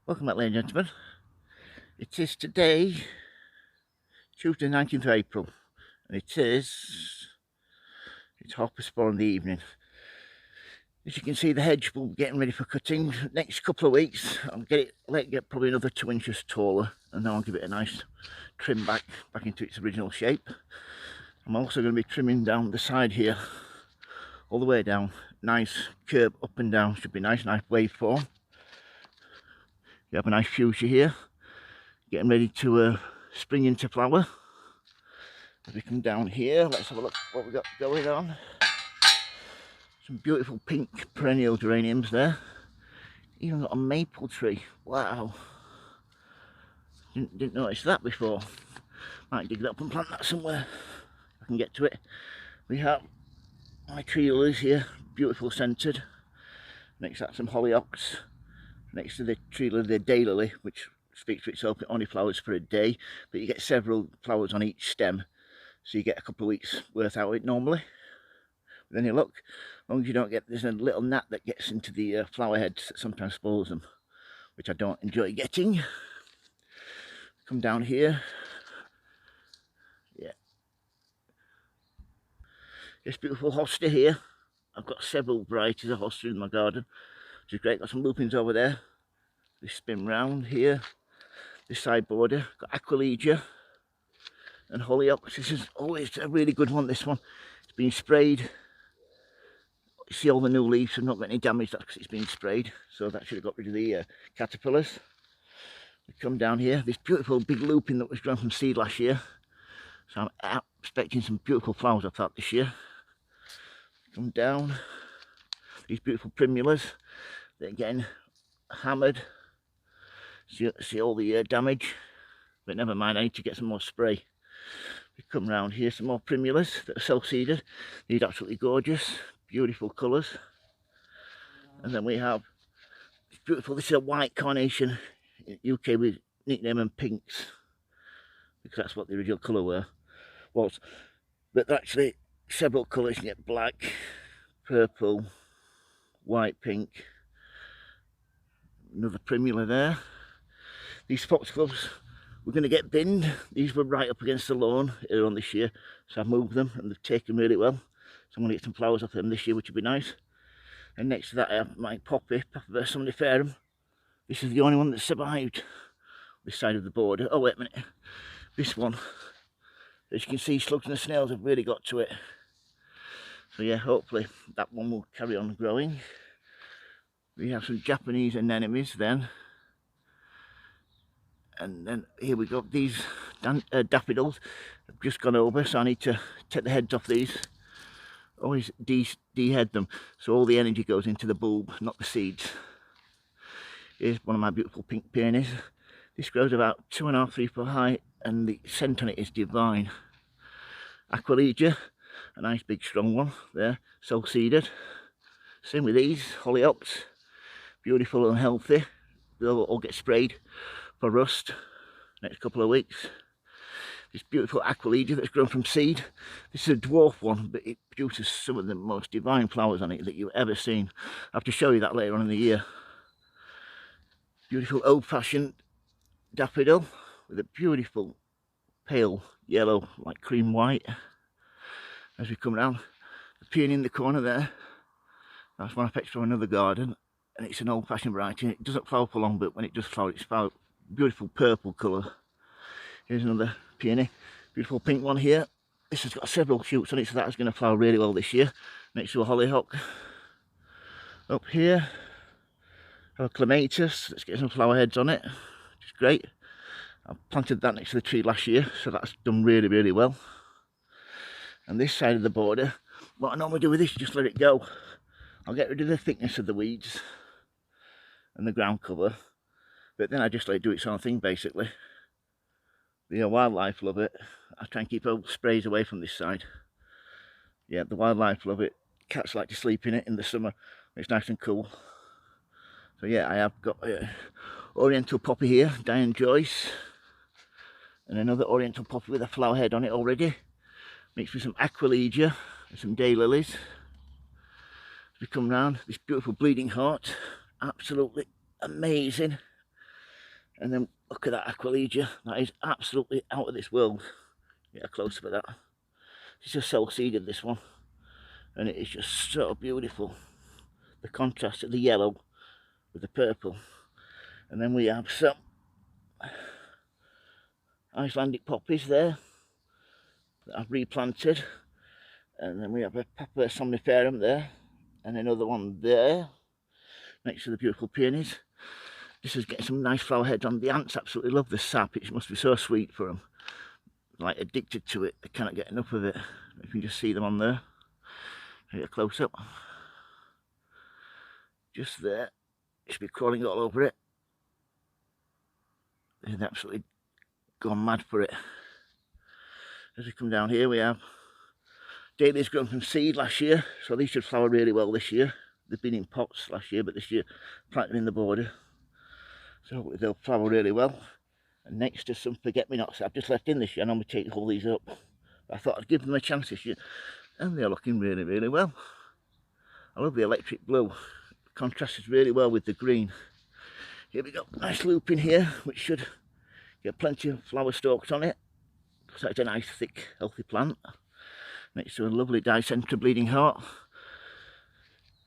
Welcome back, ladies and gentlemen. It is today, Tuesday 19th of April, and it's half past 4 in the evening. As you can see, the hedge will be getting ready for cutting. Next couple of weeks, I'll let it get probably another 2 inches taller, and then I'll give it a nice trim back into its original shape. I'm also going to be trimming down the side here, all the way down. Nice curve up and down, should be nice waveform. You have a nice fuchsia here, getting ready to spring into flower. As we come down here, let's have a look what we've got going on. Some beautiful pink perennial geraniums there. Even got a maple tree. Wow. Didn't notice that before. Might dig that up and plant that somewhere if I can get to it. We have my tree lilies here, beautiful scented. Next to that, some hollyhocks. Next to the tree lily, the day lily, which speaks for itself. It only flowers for a day, but you get several flowers on each stem. So you get a couple of weeks worth out of it normally. With any luck, as long as you don't get, there's a little gnat that gets into the flower heads that sometimes spoils them, which I don't enjoy getting. Come down here. Yeah. This beautiful hosta here. I've got several varieties of hosta in my garden, which is great. Got some lupins over there. This spin round here. This side border. Got Aquilegia and hollyhocks. This is always a really good one, this one. It's been sprayed. You see all the new leaves have not got any damage, that's because it's been sprayed. So that should have got rid of the caterpillars. We come down here, this beautiful big lupin that was grown from seed last year. So I'm expecting some beautiful flowers off that this year. Come down, these beautiful primulas. They're getting hammered. See all the damage, but never mind, I need to get some more spray. We come round here, some more primulas that are self-seeded. These are absolutely gorgeous, beautiful colours. And then we have this beautiful, this is a white carnation. In UK we nickname them pinks, because that's what the original colour was. But they're actually several colours. You get black, purple, white, pink. Another primula there. These foxgloves we're going to get binned. These were right up against the lawn earlier on this year, so I've moved them and they've taken really well. So I'm going to get some flowers off them this year, which would be nice. And next to that I have my poppy, Papaver somniferum. This is the only one that survived this side of the border. Oh wait a minute, this one, as you can see, slugs and the snails have really got to it. So yeah, hopefully that one will carry on growing. We have some Japanese anemones then. And then here we go, these daffodils have just gone over, so I need to take the heads off these. Always de-head them, so all the energy goes into the bulb, not the seeds. Here's one of my beautiful pink peonies. This grows about 2.5 to 3 foot high, and the scent on it is divine. Aquilegia, a nice big strong one there, self-seeded. Same with these, hollyhocks, beautiful and healthy. They'll all get sprayed for rust next couple of weeks. This beautiful Aquilegia that's grown from seed. This is a dwarf one, but it produces some of the most divine flowers on it that you've ever seen. I have to show you that later on in the year. Beautiful old-fashioned daffodil with a beautiful pale yellow, like cream white. As we come round, the peony in the corner there, that's one I picked from another garden, and it's an old-fashioned variety. It doesn't flower for long, but when it does flower, it's beautiful purple colour. Here's another peony, beautiful pink one here. This has got several shoots on it, so that is going to flower really well this year. Next to a hollyhock. Up here, a clematis. Let's get some flower heads on it, which is great. I planted that next to the tree last year, so that's done really, really well. And this side of the border, what I normally do with this is just let it go. I'll get rid of the thickness of the weeds and the ground cover, but then I just let it do its own thing basically. The wildlife love it. I try and keep all sprays away from this side. Yeah, the wildlife love it. Cats like to sleep in it in the summer. It's nice and cool. So yeah, I have got Oriental Poppy here, Diane Joyce. And another Oriental Poppy with a flower head on it already. Mixed with some Aquilegia and some daylilies. As we come round, this beautiful bleeding heart. Absolutely amazing. And then look at that Aquilegia. That is absolutely out of this world. Get a close up of that. It's just self-seeded, this one. And it is just so beautiful. The contrast of the yellow with the purple. And then we have some Icelandic poppies there that I've replanted. And then we have a Papa somniferum there. And another one there, next to the beautiful peonies. This is getting some nice flower heads on. The ants absolutely love the sap. It must be so sweet for them. Like addicted to it. They cannot get enough of it. You can just see them on there. Get a close up. Just there. It should be crawling all over it. They've absolutely gone mad for it. As we come down here, we have Dahlias grown from seed last year, so these should flower really well this year. They've been in pots last year, but this year planted them in the border, so hopefully they'll flower really well. And next to some forget-me-nots I've just left in this year, and I'm going to take all these up. But I thought I'd give them a chance this year, and they're looking really, really well. I love the electric blue. It contrasts really well with the green. Here we go, nice looping here, which should get plenty of flower stalks on it. So it's a nice, thick, healthy plant. Next to a lovely dicentra bleeding heart.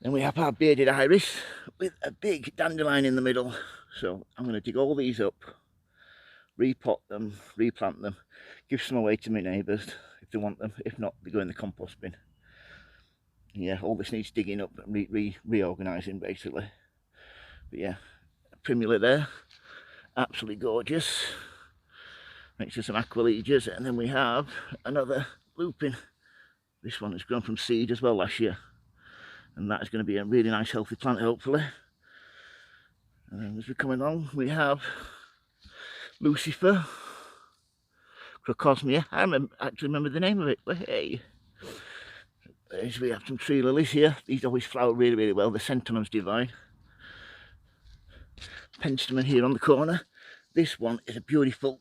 Then we have our bearded iris with a big dandelion in the middle. So I'm going to dig all these up, repot them, replant them, give some away to my neighbours if they want them. If not, they go in the compost bin. Yeah, all this needs digging up and reorganising basically. But yeah, primula there, absolutely gorgeous. Next to some Aquilegias, and then we have another looping. This one has grown from seed as well last year, and that is going to be a really nice healthy plant hopefully. And then as we come along, we have Lucifer Crocosmia. I actually remember the name of it, but hey. As we have some tree lilies here. These always flower really, really well. The Centenum's divine. Penstemon here on the corner. This one is a beautiful,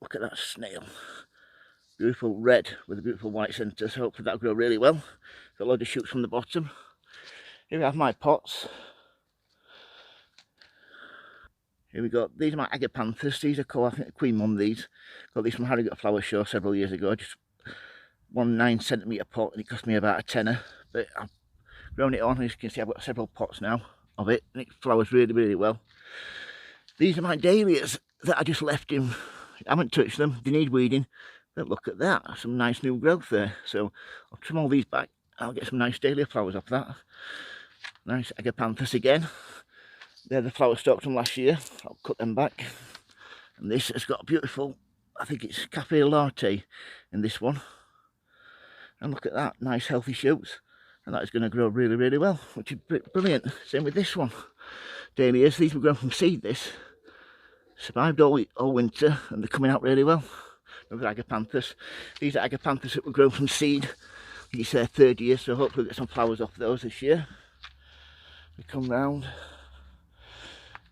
look at that snail. Beautiful red with a beautiful white centre, so hopefully that'll grow really well. Got a load of shoots from the bottom. Here we have my pots. Here we go, these are my Agapanthus. These are called, I think, Queen Mum, these. Got these from Harrogate Flower Show several years ago. Just 1 9cm pot, and it cost me about a tenner. But I've grown it on, as you can see I've got several pots now of it, and it flowers really, really well. These are my dahlias that I just left in. I haven't touched them, they need weeding. But look at that, some nice new growth there. So I'll trim all these back. I'll get some nice dahlia flowers off that. Nice Agapanthus again. They're the flower stalks from last year. I'll cut them back. And this has got a beautiful, I think it's cafe latte in this one. And look at that, nice healthy shoots. And that is going to grow really, really well, which is brilliant. Same with this one. Dahlias, these were grown from seed, this. Survived all winter, and they're coming out really well. Look at Agapanthus. These are Agapanthus that were grown from seed. I think it's their 3rd year, so hopefully we'll get some flowers off those this year. We come round.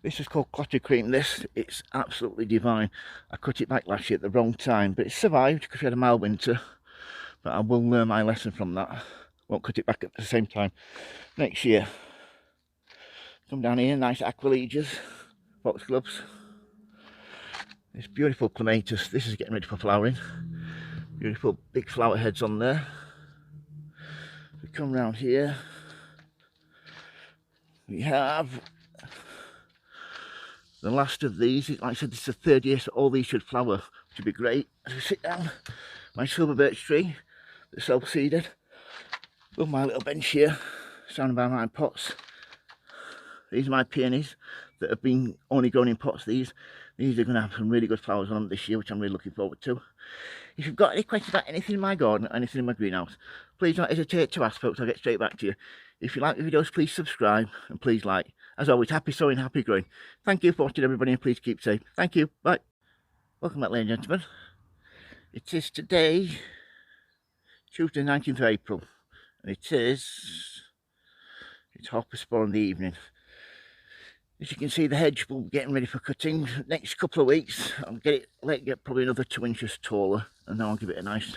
This is called Clotted Cream. This, it's absolutely divine. I cut it back last year at the wrong time, but it survived because we had a mild winter. But I will learn my lesson from that. Won't cut it back at the same time next year. Come down here, nice Aquilegias, foxgloves. This beautiful Clematis, this is getting ready for flowering. Beautiful big flower heads on there. We come round here. We have the last of these. Like I said, this is the 3rd year, so all these should flower, which would be great. As we sit down, my silver birch tree that's self-seeded. Love my little bench here, surrounded by my pots. These are my peonies that have been only grown in pots. These are going to have some really good flowers on them this year, which I'm really looking forward to. If you've got any questions about anything in my garden or anything in my greenhouse, please don't hesitate to ask, folks. I'll get straight back to you. If you like the videos, please subscribe and please like. As always, happy sowing, happy growing. Thank you for watching, everybody, and please keep safe. Thank you. Bye. Welcome back, ladies and gentlemen. It is today, Tuesday, 19th of April, and it's 4:30 in the evening. As you can see, the hedge will be getting ready for cutting. Next couple of weeks, I'll let it get probably another 2 inches taller, and then I'll give it a nice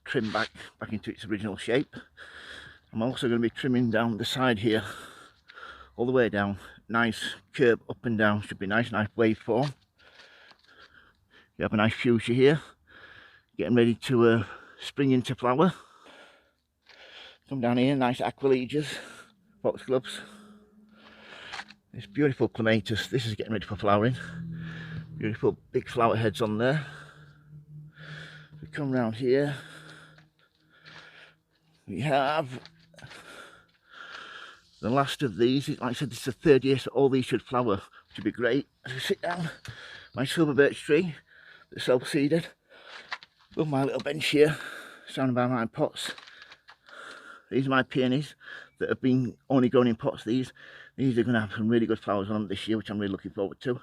trim back into its original shape. I'm also going to be trimming down the side here, all the way down. Nice curve up and down, should be nice waveform. We have a nice fuchsia here, getting ready to spring into flower. Come down here, nice Aquilegias, foxgloves. This beautiful Clematis, this is getting ready for flowering. Beautiful big flower heads on there. We come round here, we have the last of these. Like I said, this is the third year, so all these should flower, which would be great. As we sit down, my silver birch tree that's self-seeded. Love my little bench here, surrounded by my pots. These are my peonies that have been only grown in pots. These are going to have some really good flowers on them this year, which I'm really looking forward to.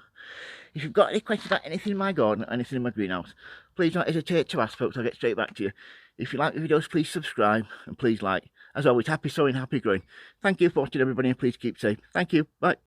If you've got any questions about anything in my garden or anything in my greenhouse, please don't hesitate to ask, folks. I'll get straight back to you. If you like the videos, please subscribe and please like. As always, happy sowing, happy growing. Thank you for watching, everybody, and please keep safe. Thank you. Bye.